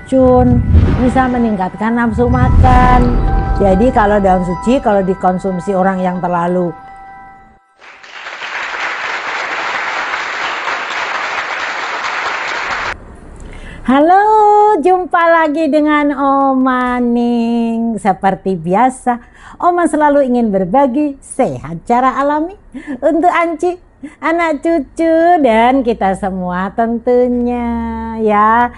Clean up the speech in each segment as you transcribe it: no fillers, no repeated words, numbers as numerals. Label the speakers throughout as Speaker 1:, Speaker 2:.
Speaker 1: racun, bisa meningkatkan nafsu makan. Jadi kalau daun suci kalau dikonsumsi orang yang terlalu Halo, jumpa lagi dengan Oma Ning. Seperti biasa, Oma selalu ingin berbagi sehat cara alami untuk Anci, anak cucu, dan kita semua tentunya ya.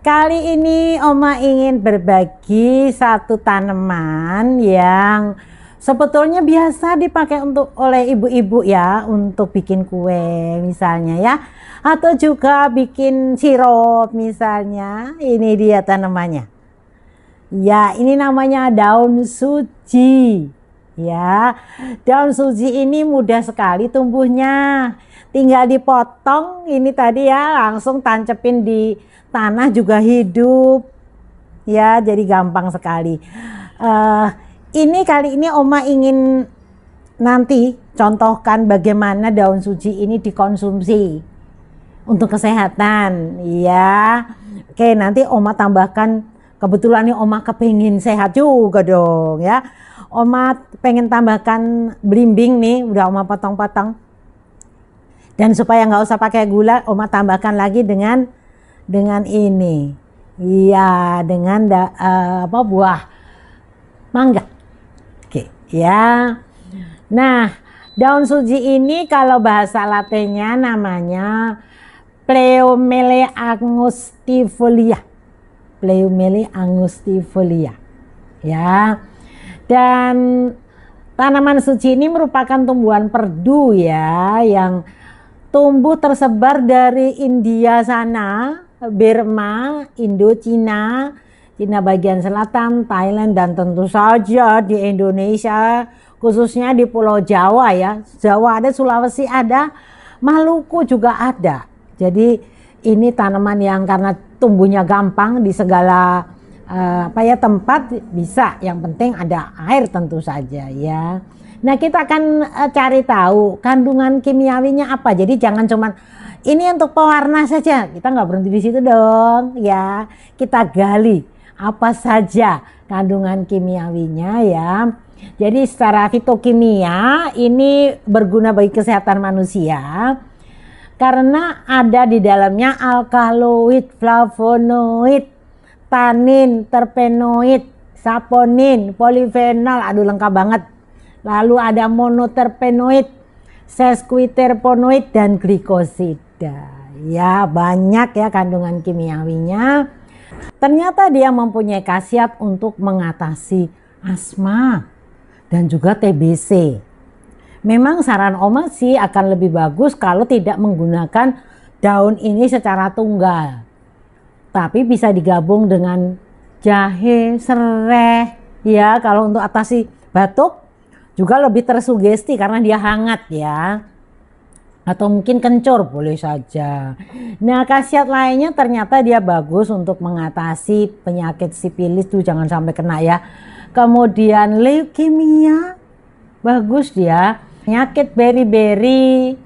Speaker 1: Kali ini Oma ingin berbagi satu tanaman yang sebetulnya biasa dipakai oleh ibu-ibu ya, untuk bikin kue misalnya ya, atau juga bikin sirup misalnya. Ini dia tanamannya. Ya, ini namanya daun suci. Ya, daun suci ini mudah sekali tumbuhnya. Tinggal dipotong ini tadi ya, langsung tancepin di tanah juga hidup. Ya, jadi gampang sekali. Ini kali ini Oma ingin nanti contohkan bagaimana daun suci ini dikonsumsi untuk kesehatan ya. Oke, nanti Oma tambahkan, kebetulan nih Oma kepingin sehat juga dong ya. Oma pengen tambahkan belimbing nih, udah Oma potong-potong. Dan supaya nggak usah pakai gula, Oma tambahkan lagi dengan ini. Iya, dengan buah mangga. Oke, ya. Nah, daun suci ini kalau bahasa latinnya namanya Pleomele angustifolia. Pleomele angustifolia. Ya. Dan tanaman suci ini merupakan tumbuhan perdu ya, yang tumbuh tersebar dari India sana, Burma, Indochina, Cina bagian selatan, Thailand, dan tentu saja di Indonesia, khususnya di Pulau Jawa ya. Jawa ada, Sulawesi ada, Maluku juga ada. Jadi ini tanaman yang karena tumbuhnya gampang di segala tempat bisa, yang penting ada air tentu saja ya. Nah, kita akan cari tahu kandungan kimiawinya apa. Jadi jangan cuman ini untuk pewarna saja, kita nggak berhenti di situ dong ya. Kita gali apa saja kandungan kimiawinya ya. Jadi secara fitokimia ini berguna bagi kesehatan manusia karena ada di dalamnya alkaloid, flavonoid, tanin, terpenoid, saponin, polifenol, aduh lengkap banget. Lalu ada monoterpenoid, sesquiterpenoid, dan glikosida. Ya, banyak ya kandungan kimiawinya. Ternyata dia mempunyai khasiat untuk mengatasi asma dan juga TBC. Memang saran Oma sih akan lebih bagus kalau tidak menggunakan daun ini secara tunggal. Tapi bisa digabung dengan jahe, serai ya, kalau untuk atasi batuk juga lebih tersugesti karena dia hangat ya. Atau mungkin kencur boleh saja. Nah, khasiat lainnya ternyata dia bagus untuk mengatasi penyakit sifilis tuh, jangan sampai kena ya. Kemudian leukemia bagus dia, penyakit beri-beri,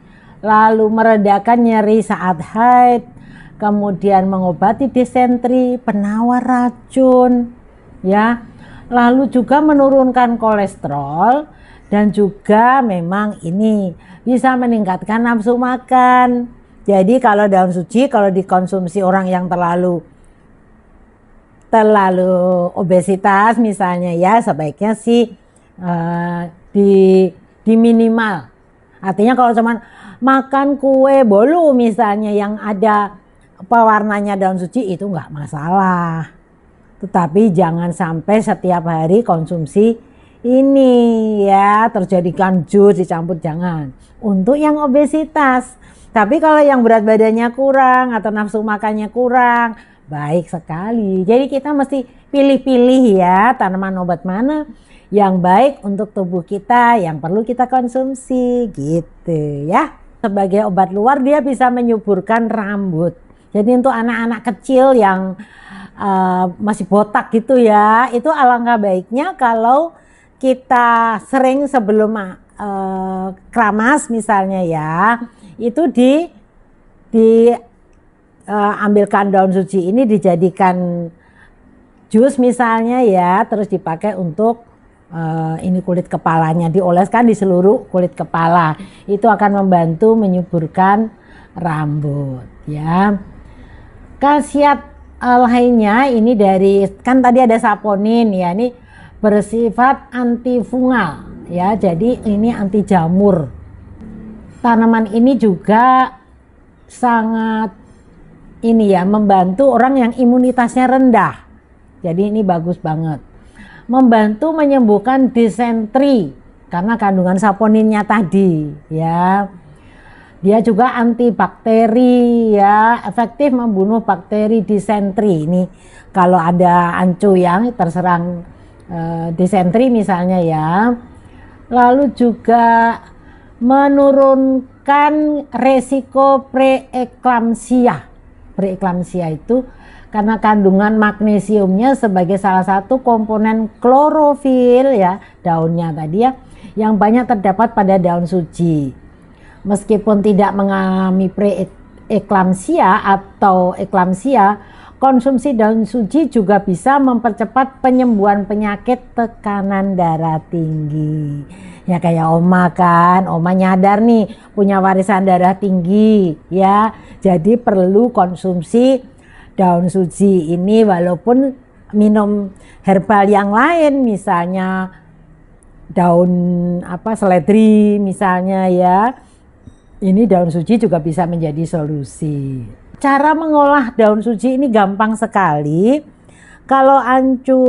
Speaker 1: lalu meredakan nyeri saat haid, kemudian mengobati disentri, penawar racun ya. Lalu juga menurunkan kolesterol, dan juga memang ini bisa meningkatkan nafsu makan. Jadi kalau daun suci kalau dikonsumsi orang yang terlalu obesitas misalnya ya, sebaiknya sih di minimal. Artinya kalau cuman makan kue bolu misalnya yang ada pewarnanya daun suci itu nggak masalah. Tetapi jangan sampai setiap hari konsumsi ini ya, terjadikan jus dicampur, jangan. Untuk yang obesitas. Tapi kalau yang berat badannya kurang atau nafsu makannya kurang, baik sekali. Jadi kita mesti pilih-pilih ya, tanaman obat mana yang baik untuk tubuh kita, yang perlu kita konsumsi gitu ya. Sebagai obat luar dia bisa menyuburkan rambut. Jadi untuk anak-anak kecil yang masih botak gitu ya, itu alangkah baiknya kalau kita sering sebelum keramas misalnya ya, itu ambilkan daun suci ini dijadikan jus misalnya ya, terus dipakai untuk ini kulit kepalanya, dioleskan di seluruh kulit kepala. Itu akan membantu menyuburkan rambut ya. Khasiat lainnya ini dari, kan tadi ada saponin ya, ini bersifat antifungal ya, jadi ini anti jamur. Tanaman ini juga sangat ini ya, membantu orang yang imunitasnya rendah. Jadi ini bagus banget. Membantu menyembuhkan disentri karena kandungan saponinnya tadi ya. Dia juga antibakteri ya, efektif membunuh bakteri disentri. Ini kalau ada ancu yang terserang disentri misalnya ya. Lalu juga menurunkan resiko preeklamsia. Preeklamsia itu karena kandungan magnesiumnya sebagai salah satu komponen klorofil ya, daunnya tadi ya, yang banyak terdapat pada daun suji. Meskipun tidak mengalami preeklamsia atau eklamsia, konsumsi daun suji juga bisa mempercepat penyembuhan penyakit tekanan darah tinggi. Ya kayak Oma kan, Oma nyadar nih punya warisan darah tinggi ya. Jadi perlu konsumsi daun suji ini walaupun minum herbal yang lain, misalnya daun seledri misalnya ya. Ini daun suji juga bisa menjadi solusi. Cara mengolah daun suji ini gampang sekali. Kalau ancu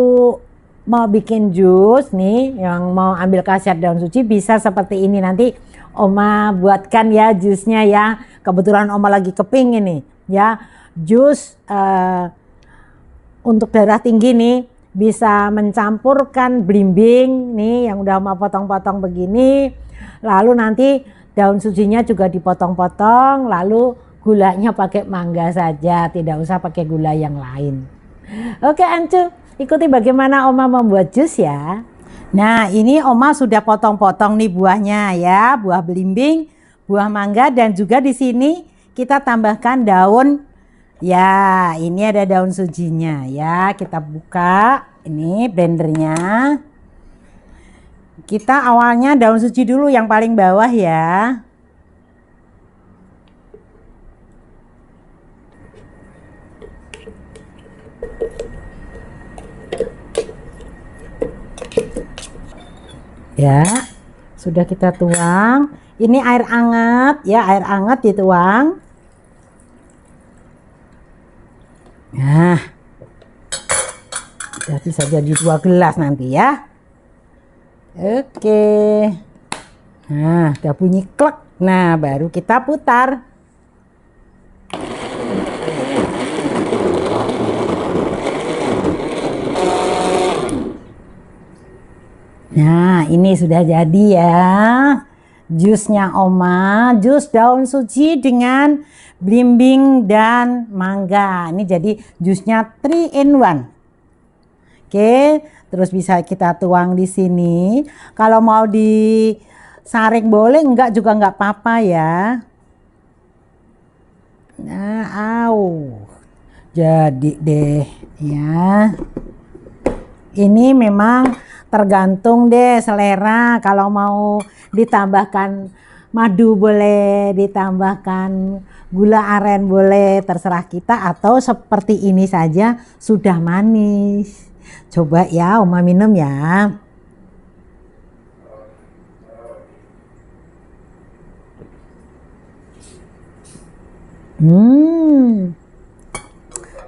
Speaker 1: mau bikin jus nih, yang mau ambil khasiat daun suji bisa seperti ini. Nanti Oma buatkan ya jusnya ya. Kebetulan Oma lagi kepingin nih ya. Jus untuk darah tinggi nih bisa mencampurkan belimbing nih yang udah Oma potong-potong begini. Lalu nanti daun sujinya juga dipotong-potong, lalu gulanya pakai mangga saja, tidak usah pakai gula yang lain. Oke Ancu, ikuti bagaimana Oma membuat jus ya. Nah ini Oma sudah potong-potong nih buahnya ya, buah belimbing, buah mangga, dan juga di sini kita tambahkan daun. Ya ini ada daun sujinya ya, kita buka ini blendernya. Kita awalnya daun suji dulu yang paling bawah ya. Ya, sudah kita tuang. Ini air hangat ya, air hangat dituang. Nah, udah bisa jadi 2 gelas nanti ya. Oke. Nah, udah bunyi klek. Nah, baru kita putar. Nah, ini sudah jadi ya. Jusnya Oma, jus daun suji dengan belimbing dan mangga. Ini jadi jusnya 3 in 1. Oke, terus bisa kita tuang di sini. Kalau mau disaring boleh, enggak juga enggak apa-apa ya. Nah, jadi deh ya. Ini memang tergantung deh selera. Kalau mau ditambahkan madu boleh, ditambahkan gula aren boleh, terserah kita, atau seperti ini saja sudah manis. Coba ya Oma minum ya.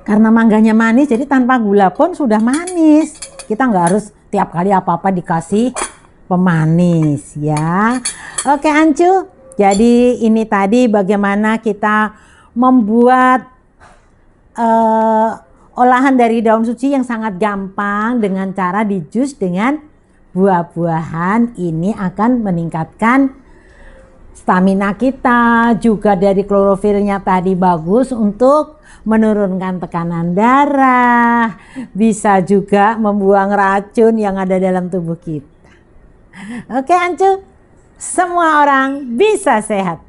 Speaker 1: Karena mangganya manis, jadi tanpa gula pun sudah manis. Kita nggak harus tiap kali apa-apa dikasih pemanis ya. Oke Ancu, jadi ini tadi bagaimana kita membuat olahan dari daun suci yang sangat gampang dengan cara dijus dengan buah-buahan. Ini akan meningkatkan stamina kita, juga dari klorofilnya tadi bagus untuk menurunkan tekanan darah, bisa juga membuang racun yang ada dalam tubuh kita. Oke Ancu, semua orang bisa sehat.